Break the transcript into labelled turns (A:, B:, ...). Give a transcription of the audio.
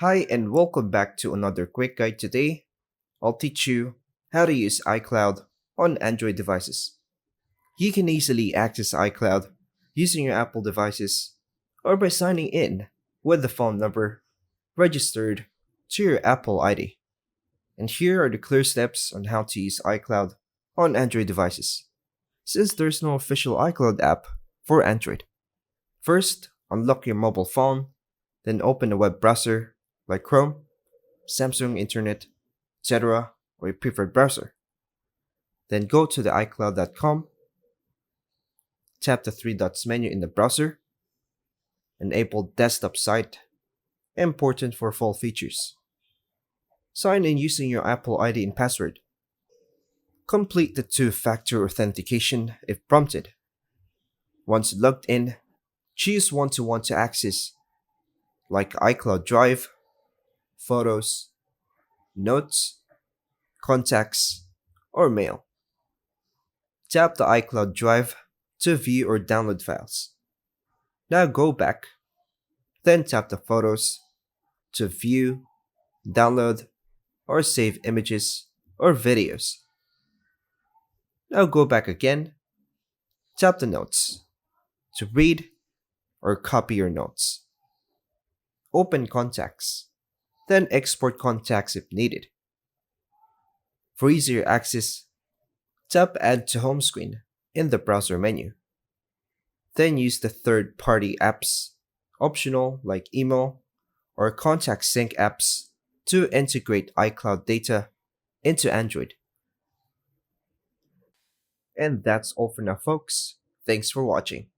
A: Hi, and welcome back to another quick guide. Today, I'll teach you how to use iCloud on Android devices. You can easily access iCloud using your Apple devices or by signing in with the phone number registered to your Apple ID. And here are the clear steps on how to use iCloud on Android devices, since there's no official iCloud app for Android. First, unlock your mobile phone, then open a web browser like Chrome, Samsung Internet, etc., or your preferred browser. Then go to the iCloud.com, tap the three dots menu in the browser, enable desktop site, important for full features. Sign in using your Apple ID and password. Complete the two-factor authentication if prompted. Once logged in, choose one to one to access, like iCloud Drive, Photos, Notes, Contacts, or Mail. Tap the iCloud Drive to view or download files. Now go back, then tap the Photos to view, download, or save images or videos. Now go back again, tap the Notes to read or copy your notes. Open Contacts, then export contacts if needed. For easier access, tap Add to Home Screen in the browser menu. Then use the third-party apps, optional like email or contact sync apps, to integrate iCloud data into Android. And that's all for now, folks. Thanks for watching.